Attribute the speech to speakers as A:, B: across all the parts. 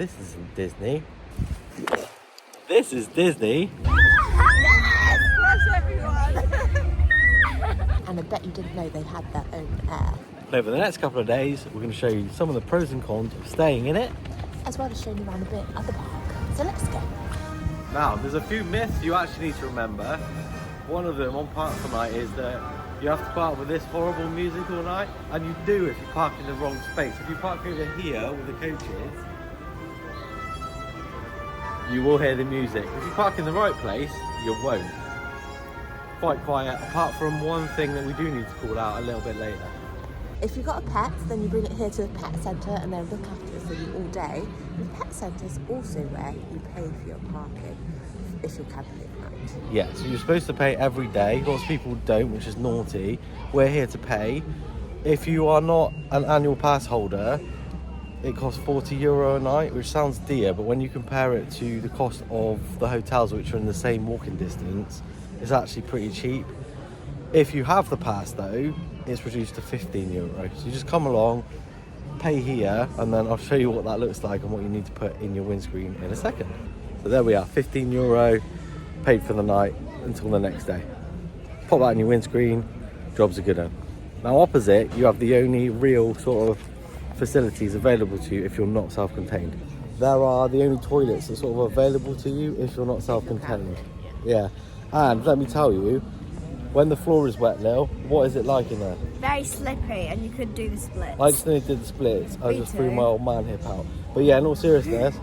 A: This isn't Disney. This is Disney.
B: Yes! Everyone!
C: And I bet you didn't know they had their own Aire.
A: Over the next couple of days, we're going to show you some of the pros and cons of staying in it,
C: as well as showing you around a bit of the park. So let's go.
A: Now, there's a few myths you actually need to remember. One of them on park tonight is that you have to park with this horrible music all night, and you do if you park in the wrong space. If you park over here with the coaches, you will hear the music. If you park in the right place, you won't. Quite quiet, apart from one thing that we do need to call out a little bit later.
C: If you've got a pet, then you bring it here to the pet centre and they'll look after it for you all day. The pet centre is also where you pay for your parking if you're camping at night.
A: Yeah, so you're supposed to pay every day. Lots of people don't, which is naughty. We're here to pay. If you are not an annual pass holder, it costs €40 a night, which sounds dear, but when you compare it to the cost of the hotels, which are in the same walking distance, it's actually pretty cheap. If you have the pass though, it's reduced to €15. So you just come along, pay here, and then I'll show you what that looks like and what you need to put in your windscreen in a second. So there we are, €15, paid for the night until the next day. Pop that in your windscreen, job's a good one. Now opposite, you have the only real sort of facilities available to you if you're not self-contained. There are the only toilets that sort of available to you if you're not self-contained. Yeah, and let me tell you, when the floor is wet, Lil, what is it like in there?
B: Very slippery, and you could do the splits.
A: I just nearly did the splits. I
B: Me
A: just
B: too.
A: threw my old man hip out. But yeah, in all seriousness,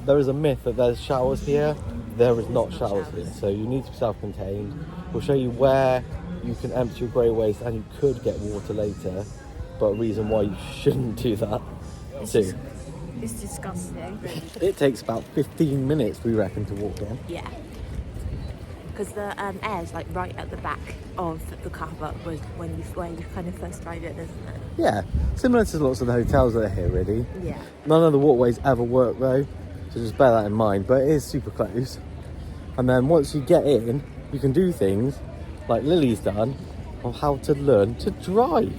A: there is a myth that there's showers here. There is not showers here, so you need to be self-contained. We'll show you where you can empty your grey waste, and you could get water later, but a reason why you shouldn't do that too.
B: It's disgusting.
A: It takes about 15 minutes, we reckon, to walk in.
C: Yeah. Because the Aire's like right at the back of the car park was where you kind of first drive in, isn't it?
A: Yeah, similar to lots of the hotels that are here, really.
C: Yeah.
A: None of the walkways ever work though, so just bear that in mind, but it is super close. And then once you get in, you can do things like Lily's done on how to learn to drive.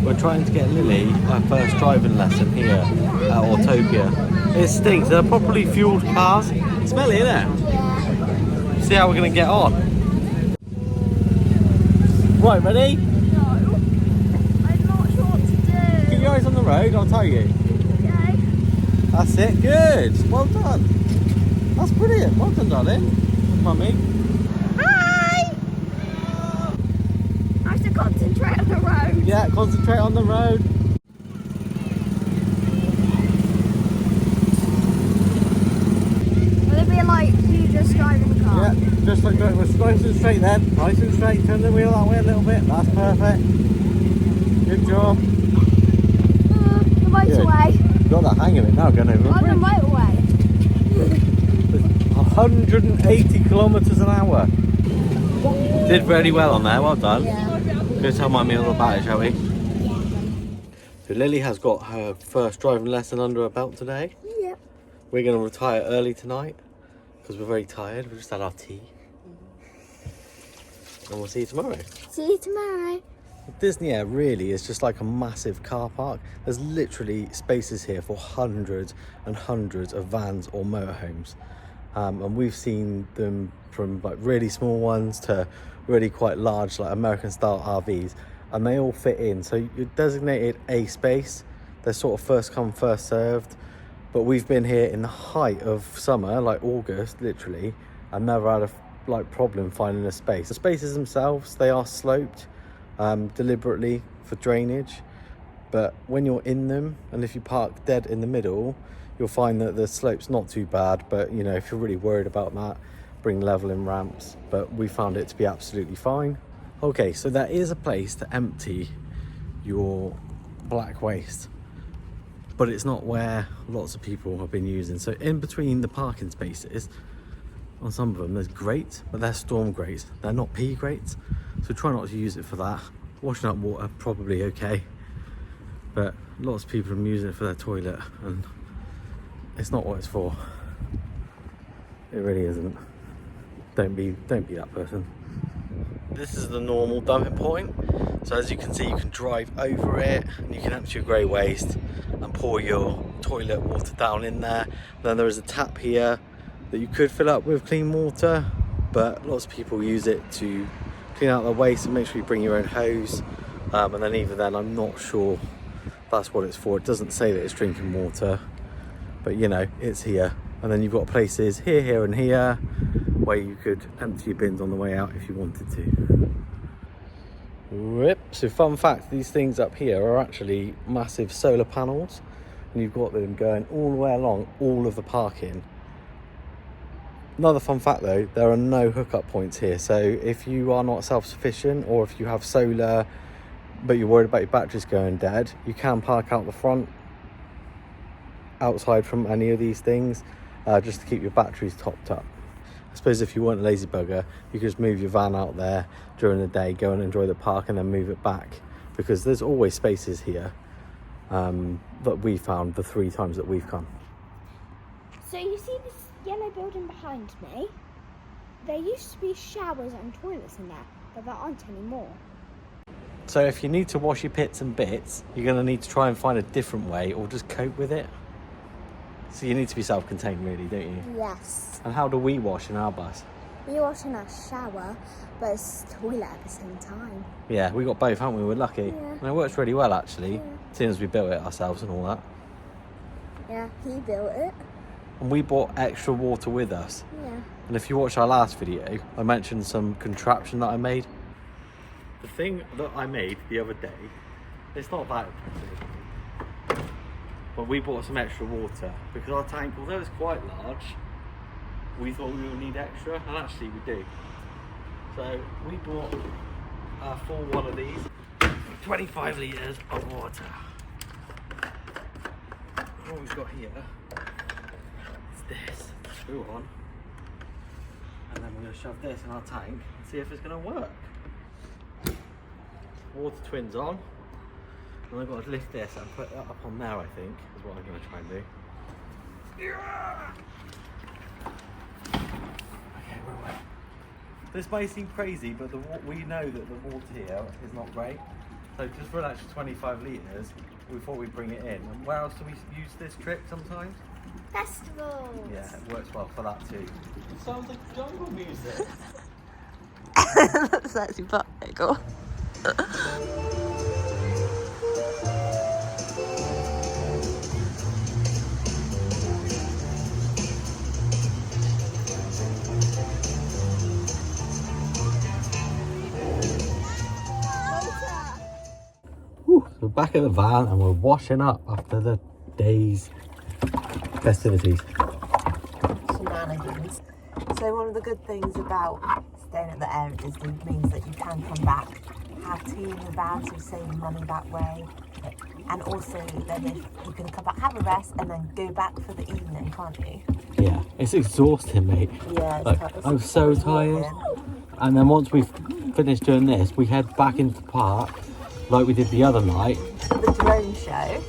A: We're trying to get Lily her first driving lesson here at Autopia. It stinks, they're properly fueled cars. Smelly, isn't it? See how we're going to get on. Right, ready?
B: No, I'm not sure what to do.
A: Keep your eyes on the road, I'll tell you.
B: Okay.
A: That's it, good. Well done. That's brilliant. Well done, darling. Mummy.
B: Hi! I have to concentrate on the road.
A: Yeah, concentrate on the road.
B: Will it be like you just driving the car?
A: Yeah, just like that. We're nice and straight then. Nice and straight. Turn the wheel that way a little bit. That's perfect. Good job.
B: The motorway.
A: Got the hang of it now, going over
B: On the
A: a bridge.
B: motorway.
A: 180 kilometres an hour. Did very well on there, well done.
B: Yeah.
A: Go tell Mummy all about it, shall we? So Lily has got her first driving lesson under her belt today.
B: Yep.
A: We're going to retire early tonight because we're very tired. We just had our tea. And we'll see you tomorrow.
B: See you tomorrow.
A: Disney Air really is just like a massive car park. There's literally spaces here for hundreds and hundreds of vans or motorhomes. And we've seen them from like really small ones to really quite large, like American style RVs, and they all fit in. So you're designated a space. They're sort of first come, first served. But we've been here in the height of summer, like August, literally, and never had a problem finding a space. The spaces themselves, they are sloped deliberately for drainage, but when you're in them, and if you park dead in the middle, you'll find that the slope's not too bad. But you know, if you're really worried about that, bring leveling ramps. But we found it to be absolutely fine. Okay, so there is a place to empty your black waste, but it's not where lots of people have been using. So in between the parking spaces, on some of them there's grates, but they're storm grates. They're not pea grates, so try not to use it for that. Washing up water, probably okay, but lots of people are using it for their toilet, and it's not what it's for. It really isn't. Don't be that person. This is the normal dumping point. So as you can see, you can drive over it and you can empty your grey waste. and pour your toilet water down in there. Then there is a tap here that you could fill up with clean water, but lots of people use it to clean out their waste, and make sure you bring your own hose. And then even then, I'm not sure that's what it's for. It doesn't say that it's drinking water, but you know, it's here. And then you've got places here, here and here where you could empty your bins on the way out if you wanted to. Rip. So fun fact, these things up here are actually massive solar panels, and you've got them going all the way along all of the parking. Another fun fact though, there are no hookup points here, so if you are not self-sufficient, or if you have solar but you're worried about your batteries going dead, you can park out the front outside from any of these things, just to keep your batteries topped up. I suppose if you weren't a lazy bugger, you could just move your van out there during the day, go and enjoy the park, and then move it back, because there's always spaces here that we found the 3 times that we've come.
B: So you see this yellow building behind me? There used to be showers and toilets in there, but there aren't anymore.
A: So if you need to wash your pits and bits, you're going to need to try and find a different way, or just cope with it. So you need to be self-contained really, don't you?
B: Yes.
A: And how do we wash in our bus?
B: We wash in our shower, but it's toilet at the same time.
A: Yeah, we got both, haven't we? We're lucky.
B: Yeah.
A: And it works really well actually,
B: Yeah.
A: seeing as we built it ourselves and all that.
B: Yeah, he built it.
A: And we brought extra water with us.
B: Yeah.
A: And if you watched our last video, I mentioned some contraption that I made. The thing that I made the other day, it's not that impressive, but we bought some extra water because our tank, although it's quite large, we thought we would need extra, and actually we do. So we bought a full one of these, 25 litres of water. What we've got here is this screw on, and then we're going to shove this in our tank and see if it's going to work. Water twins on, and I've got to lift this and put it up on there, I think, is what I'm going to try and do. Okay, we're away. This may seem crazy, but we know that the water here is not great. So just for an extra 25 litres, we thought we'd bring it in. And where else do we use this trick sometimes?
B: Festivals.
A: Yeah, it works well for that too. It sounds like jungle music.
C: That's actually practical.
A: Whew, so we're back at the van and we're washing up after the day's festivities.
C: Shenanigans. So one of the good things about staying at the Aire at Disney means that you can come back, have tea in the van, so save money that way. And also then if you can come back, have a rest, and then go back for the evening, can't you?
A: Yeah, it's exhausting, mate.
C: Yeah,
A: Like, I'm so tired. And then once we've finished doing this, we head back into the park like we did the other night.
C: The drone show.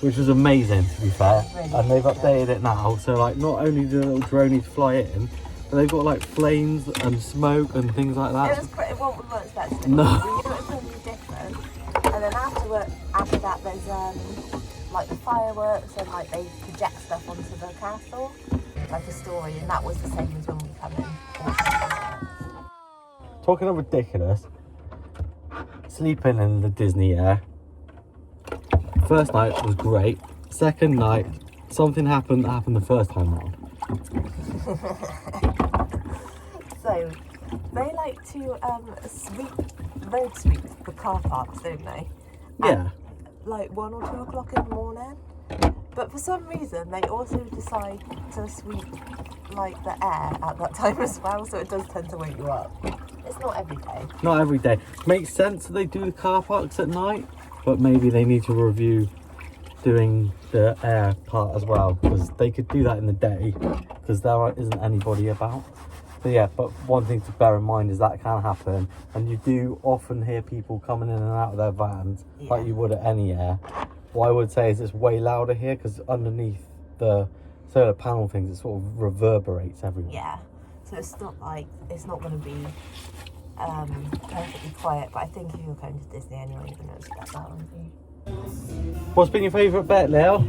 A: Which was amazing, to be fair.
C: Really
A: And they've updated it now, so like not only do the little dronies fly in, but they've got like flames and smoke and things like that.
C: It was pretty, well, we weren't expecting it.
A: No.
C: We knew it was going to be different. And then after that there's like the fireworks, and like they project stuff onto the castle, like a story, and that was the same as when we come in.
A: Talking of ridiculous, sleeping in the Disney Aire. First night was great. Second night, something happened that happened the first time round.
C: So they like to road sweep the car parks, don't they?
A: Yeah.
C: Like 1 or 2 o'clock in the morning. But for some reason they also decide to sweep like the air at that time as well, so it does tend to wake you up. It's not every day.
A: Not every day. Makes sense that they do the car parks at night, but maybe they need to review doing the air part as well, because they could do that in the day because there isn't anybody about. So yeah, but one thing to bear in mind is that can happen, and you do often hear people coming in and out of their vans like you would at any air. What I would say is it's way louder here because underneath the solar panel things it sort of reverberates everywhere.
C: Yeah. So it's not going to be perfectly quiet, but I think if you're going to Disney anyway, you're going to expect that, aren't you?
A: What's been your favourite bet, Lil?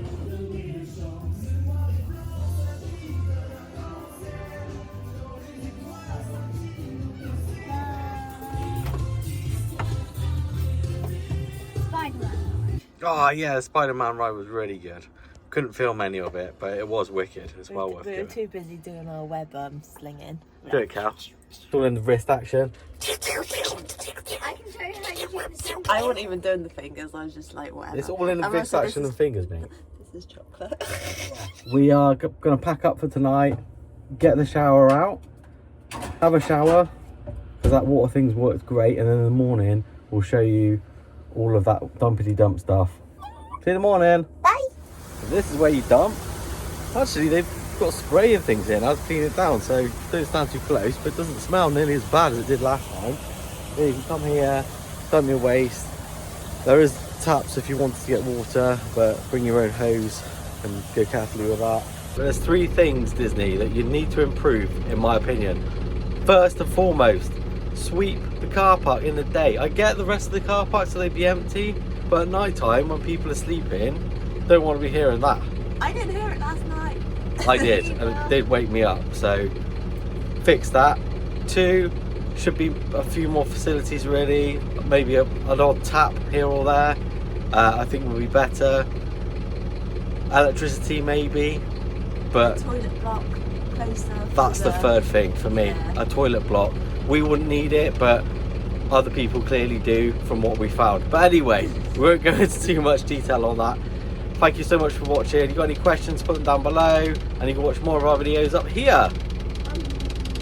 B: Spider-Man.
A: Oh yeah, the Spider-Man ride was really good. Couldn't film any of it, but it was wicked. It's well worth
C: We were
A: it.
C: too busy doing our web slinging.
A: Do it, Cal. It's all in the wrist action.
B: I can show you how you do the same.
C: I wasn't even doing the fingers, I was just like, whatever.
A: It's all in the wrist action and fingers, mate.
C: This is chocolate.
A: We are going to pack up for tonight, get the shower out, have a shower, because that water thing's worked great, and then in the morning we'll show you all of that dumpity dump stuff. See you in the morning.
C: Bye.
A: So this is where you dump. Actually, they've got spray and things in. I've cleaned it down, so don't stand too close, but it doesn't smell nearly as bad as it did last time. Yeah, you can come here, dump your waste. There is taps if you wanted to get water, but bring your own hose and go carefully with that. But there's 3 things, Disney, that you need to improve, in my opinion. First and foremost, sweep the car park in the day. I get the rest of the car park so they'd be empty, but at night time when people are sleeping, don't want to be hearing that.
C: I didn't hear it last night.
A: I did, and it did wake me up, so fix that. 2, should be a few more facilities really, maybe an odd tap here or there. I think will be better. Electricity maybe, but
C: Toilet block closer.
A: that's the 3rd thing for me.
C: Yeah.
A: A toilet block. We wouldn't need it, but other people clearly do from what we found. But anyway, we won't go into too much detail on that. Thank you so much for watching. If you've got any questions, put them down below, and you can watch more of our videos up here.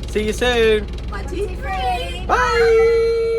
A: See you soon.
C: 1, 2, 3.
A: Bye.